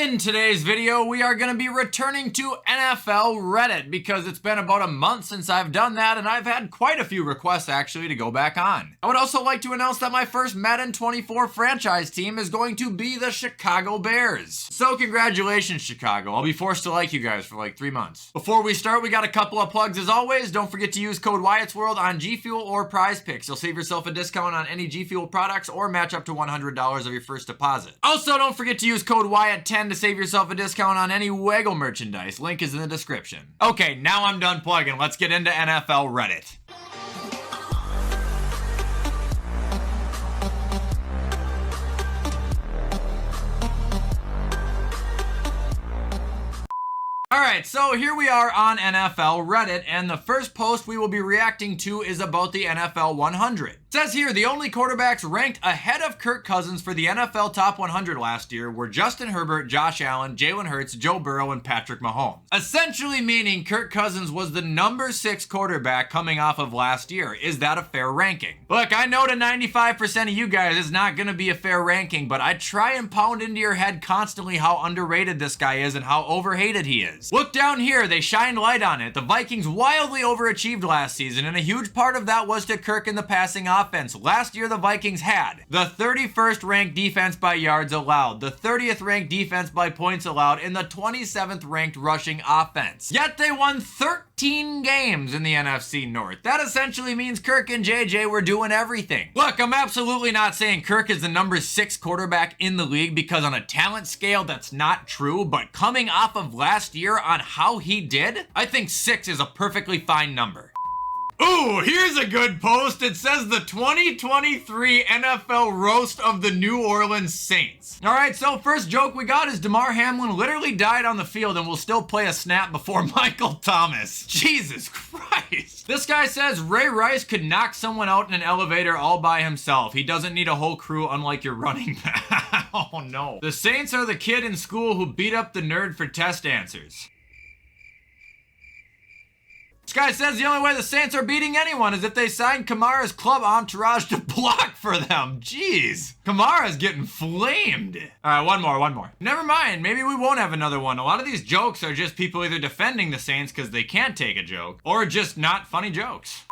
In today's video, we are going to be returning to NFL Reddit because it's been about a month since I've done that, and I've had quite a few requests actually to go back on. I would also like to announce that my first Madden 24 franchise team is going to be the Chicago Bears. So congratulations, Chicago. I'll be forced to like you guys for like 3 months. Before we start, we got a couple of plugs as always. Don't forget to use code WyattzWorld on G Fuel or Prize Picks. You'll save yourself a discount on any G Fuel products or match up to $100 of your first deposit. Also, don't forget to use code WYATT10 to save yourself a discount on any Waggle merchandise. Link is in the description. Okay, now I'm done plugging. Let's get into NFL Reddit. Alright, so here we are on NFL Reddit, and the first post we will be reacting to is about the NFL 100. It says here, the only quarterbacks ranked ahead of Kirk Cousins for the NFL Top 100 last year were Justin Herbert, Josh Allen, Jalen Hurts, Joe Burrow, and Patrick Mahomes. Essentially meaning Kirk Cousins was the number 6 quarterback coming off of last year. Is that a fair ranking? Look, I know to 95% of you guys it's not going to be a fair ranking, but I try and pound into your head constantly how underrated this guy is and how overhated he is. Look down here, they shined light on it. The Vikings wildly overachieved last season, and a huge part of that was to Kirk in the passing offense. Last year, the Vikings had the 31st ranked defense by yards allowed, the 30th ranked defense by points allowed, and the 27th ranked rushing offense. Yet they won 13 games in the NFC North. That essentially means Kirk and JJ were doing everything. Look, I'm absolutely not saying Kirk is the number 6 quarterback in the league because on a talent scale that's not true, but coming off of last year on how he did, I think 6 is a perfectly fine number. Ooh, here's a good post. It says the 2023 NFL roast of the New Orleans Saints. All right, so first joke we got is Damar Hamlin literally died on the field and will still play a snap before Michael Thomas. Jesus Christ. This guy says Ray Rice could knock someone out in an elevator all by himself. He doesn't need a whole crew unlike your running back. Oh no. The Saints are the kid in school who beat up the nerd for test answers. This guy says the only way the Saints are beating anyone is if they sign Kamara's club entourage to block for them. Jeez. Kamara's getting flamed. All right, one more. Never mind, maybe we won't have another one. A lot of these jokes are just people either defending the Saints because they can't take a joke, or just not funny jokes.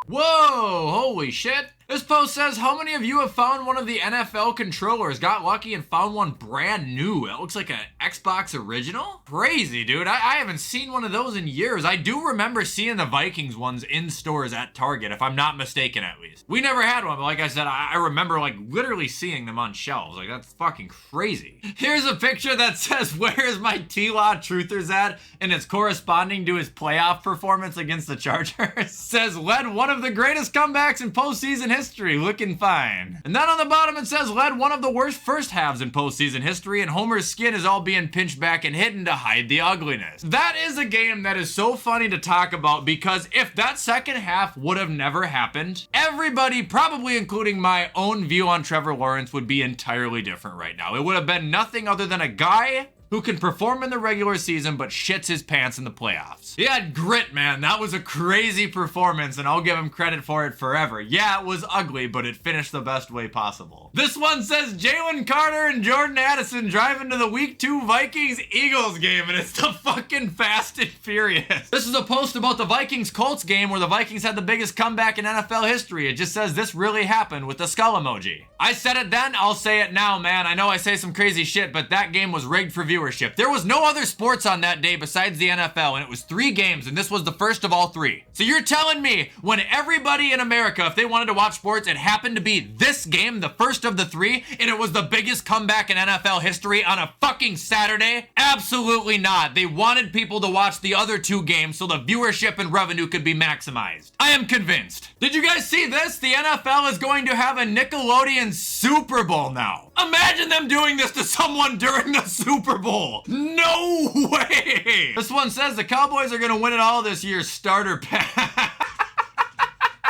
Whoa, holy shit. This post says, how many of you have found one of the NFL controllers, got lucky and found one brand new? It looks like an Xbox original? Crazy, dude. I haven't seen one of those in years. I do remember seeing the Vikings ones in stores at Target, if I'm not mistaken at least. We never had one, but like I said, I remember like literally seeing them on shelves. Like that's fucking crazy. Here's a picture that says, where's my T-Law Truthers at? And it's corresponding to his playoff performance against the Chargers. Says, led one of the greatest comebacks in postseason history, looking fine. And then on the bottom it says, led one of the worst first halves in postseason history, and Homer's skin is all being pinched back and hidden to hide the ugliness. That is a game that is so funny to talk about because if that second half would have never happened, everybody, probably including my own view on Trevor Lawrence, would be entirely different right now. It would have been nothing other than a guy who can perform in the regular season but shits his pants in the playoffs. He had grit, man. That was a crazy performance, and I'll give him credit for it forever. Yeah, it was ugly, but it finished the best way possible. This one says Jalen Carter and Jordan Addison drive into the Week 2 Vikings-Eagles game, and it's the fucking Fast and Furious. This is a post about the Vikings-Colts game where the Vikings had the biggest comeback in NFL history. It just says this really happened with the skull emoji. I said it then, I'll say it now, man. I know I say some crazy shit, but that game was rigged for viewership. There was no other sports on that day besides the NFL, and it was 3 games, and this was the first of all 3. So you're telling me when everybody in America, if they wanted to watch sports, it happened to be this game, the first of the 3, and it was the biggest comeback in NFL history on a fucking Saturday? Absolutely not. They wanted people to watch the other 2 games so the viewership and revenue could be maximized. I am convinced. Did you guys see this? The NFL is going to have a Nickelodeon Super Bowl now. Imagine them doing this to someone during the Super Bowl. No way. This one says the Cowboys are going to win it all this year. Starter pack.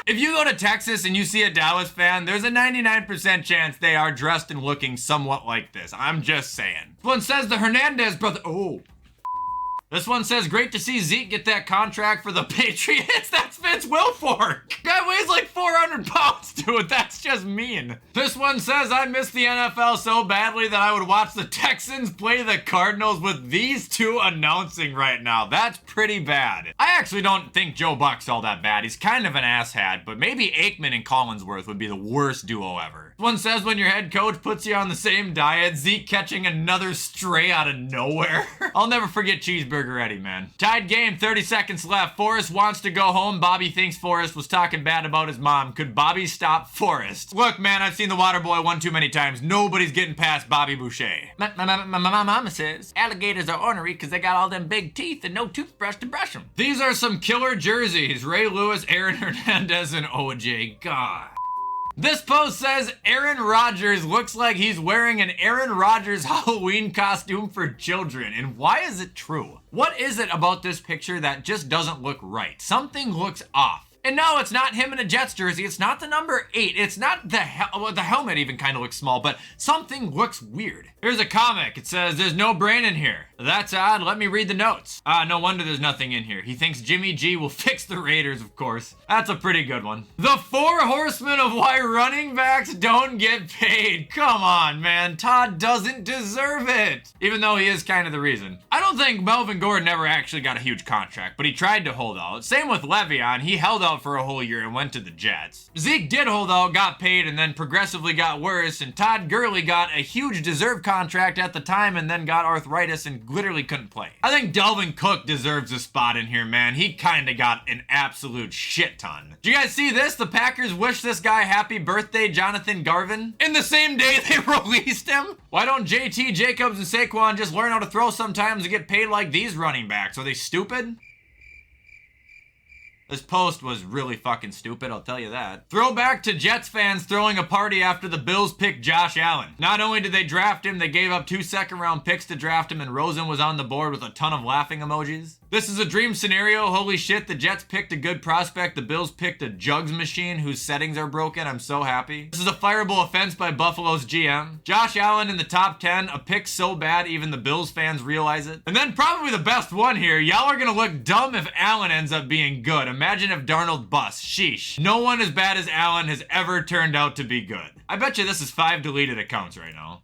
If you go to Texas and you see a Dallas fan, there's a 99% chance they are dressed and looking somewhat like this. I'm just saying. This one says the Hernandez brother. Oh. This one says, great to see Zeke get that contract for the Patriots. That's Vince Wilfork. Guy weighs like 400 pounds, dude. That's just mean. This one says, I miss the NFL so badly that I would watch the Texans play the Cardinals with these two announcing right now. That's pretty bad. I actually don't think Joe Buck's all that bad. He's kind of an asshat, but maybe Aikman and Collinsworth would be the worst duo ever. This one says, when your head coach puts you on the same diet, Zeke catching another stray out of nowhere. I'll never forget Cheeseburger Eddie, man. Tied game, 30 seconds left. Forrest wants to go home. Bobby thinks Forrest was talking bad about his mom. Could Bobby stop Forrest? Look, man, I've seen The Waterboy one too many times. Nobody's getting past Bobby Boucher. My mama says, alligators are ornery because they got all them big teeth and no toothbrush to brush them. These are some killer jerseys. Ray Lewis, Aaron Hernandez, and OJ. God. This post says Aaron Rodgers looks like he's wearing an Aaron Rodgers Halloween costume for children. And why is it true? What is it about this picture that just doesn't look right? Something looks off. And no, it's not him in a Jets jersey. It's not the number 8. It's not the helmet even kind of looks small, but something looks weird. Here's a comic. It says, there's no brain in here. That's odd. Let me read the notes. No wonder there's nothing in here. He thinks Jimmy G will fix the Raiders, of course. That's a pretty good one. The 4 horsemen of why running backs don't get paid. Come on, man. Todd doesn't deserve it. Even though he is kind of the reason. I don't think Melvin Gordon ever actually got a huge contract, but he tried to hold out. Same with Le'Veon. He held out for a whole year and went to the Jets. Zeke did hold out, got paid, and then progressively got worse, and Todd Gurley got a huge deserved contract at the time and then got arthritis and literally couldn't play. I think Dalvin Cook deserves a spot in here, man. He kind of got an absolute shit ton. Did you guys see this? The Packers wish this guy happy birthday, Jonathan Garvin, in the same day they released him. Why don't JT, Jacobs, and Saquon just learn how to throw sometimes and get paid like these running backs? Are they stupid? This post was really fucking stupid, I'll tell you that. Throwback to Jets fans throwing a party after the Bills picked Josh Allen. Not only did they draft him, they gave up 2 second-round picks to draft him, and Rosen was on the board with a ton of laughing emojis. This is a dream scenario. Holy shit, the Jets picked a good prospect. The Bills picked a jugs machine whose settings are broken. I'm so happy. This is a fireable offense by Buffalo's GM. Josh Allen in the top 10. A pick so bad even the Bills fans realize it. And then probably the best one here. Y'all are gonna look dumb if Allen ends up being good. Imagine if Darnold busts. Sheesh. No one as bad as Allen has ever turned out to be good. I bet you this is 5 deleted accounts right now.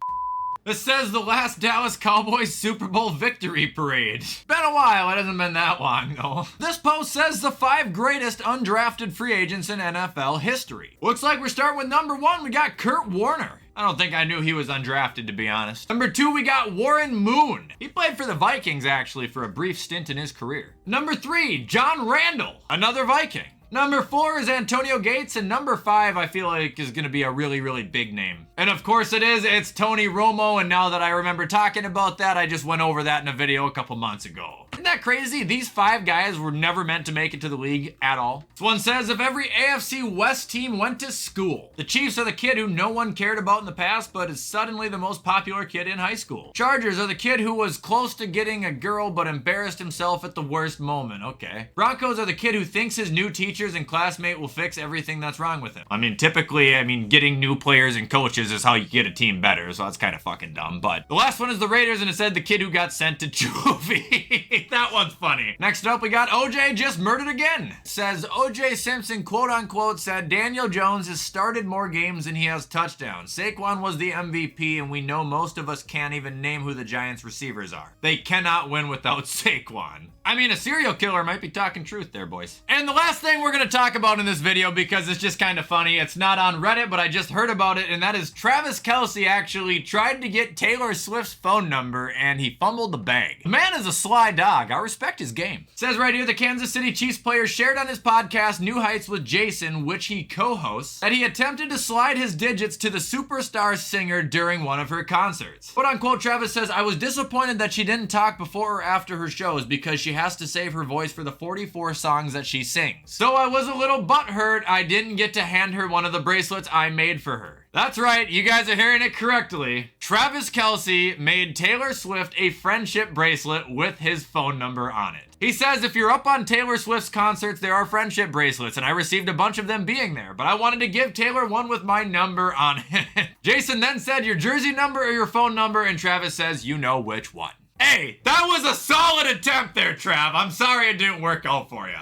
This says the last Dallas Cowboys Super Bowl victory parade. Been a while, it hasn't been that long though. This post says the 5 greatest undrafted free agents in NFL history. Looks like we're starting with number 1, we got Kurt Warner. I don't think I knew he was undrafted, to be honest. Number 2, we got Warren Moon. He played for the Vikings, actually, for a brief stint in his career. Number 3, John Randall, another Viking. Number 4 is Antonio Gates, and number 5 I feel like is going to be a really, really big name. And of course it is, it's Tony Romo, and now that I remember talking about that, I just went over that in a video a couple months ago. Isn't that crazy? These 5 guys were never meant to make it to the league at all. This one says, if every AFC West team went to school, the Chiefs are the kid who no one cared about in the past, but is suddenly the most popular kid in high school. Chargers are the kid who was close to getting a girl, but embarrassed himself at the worst moment. Okay. Broncos are the kid who thinks his new teachers and classmate will fix everything that's wrong with him. I mean, typically, getting new players and coaches is how you get a team better, so that's kind of fucking dumb. But the last one is the Raiders, and it said the kid who got sent to juvie. That one's funny. Next up, we got OJ just murdered again. It says OJ Simpson, quote unquote, said Daniel Jones has started more games than he has touchdowns. Saquon was the MVP, and we know most of us can't even name who the Giants receivers are. They cannot win without Saquon. I mean, a serial killer might be talking truth there, boys. And the last thing we're gonna talk about in this video, because it's just kind of funny, it's not on Reddit, but I just heard about it, and that is Travis Kelce actually tried to get Taylor Swift's phone number, and he fumbled the bag. The man is a sly dog. I respect his game. It says right here, the Kansas City Chiefs player shared on his podcast, New Heights with Jason, which he co-hosts, that he attempted to slide his digits to the superstar singer during one of her concerts. Quote unquote, Travis says, I was disappointed that she didn't talk before or after her shows because she has to save her voice for the 44 songs that she sings. So I was a little butthurt I didn't get to hand her one of the bracelets I made for her. That's right, you guys are hearing it correctly. Travis Kelce made Taylor Swift a friendship bracelet with his phone number on it. He says if you're up on Taylor Swift's concerts, there are friendship bracelets, and I received a bunch of them being there, but I wanted to give Taylor one with my number on it. Jason then said your jersey number or your phone number, and Travis says you know which one. Hey, that was a solid attempt there, Trav. I'm sorry it didn't work out for you.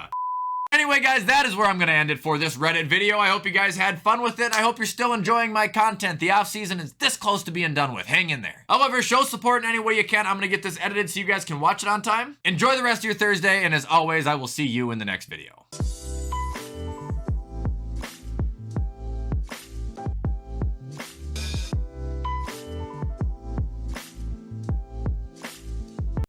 Anyway, guys, that is where I'm going to end it for this Reddit video. I hope you guys had fun with it. I hope you're still enjoying my content. The off-season is this close to being done with. Hang in there. However, show support in any way you can. I'm going to get this edited so you guys can watch it on time. Enjoy the rest of your Thursday, and as always, I will see you in the next video.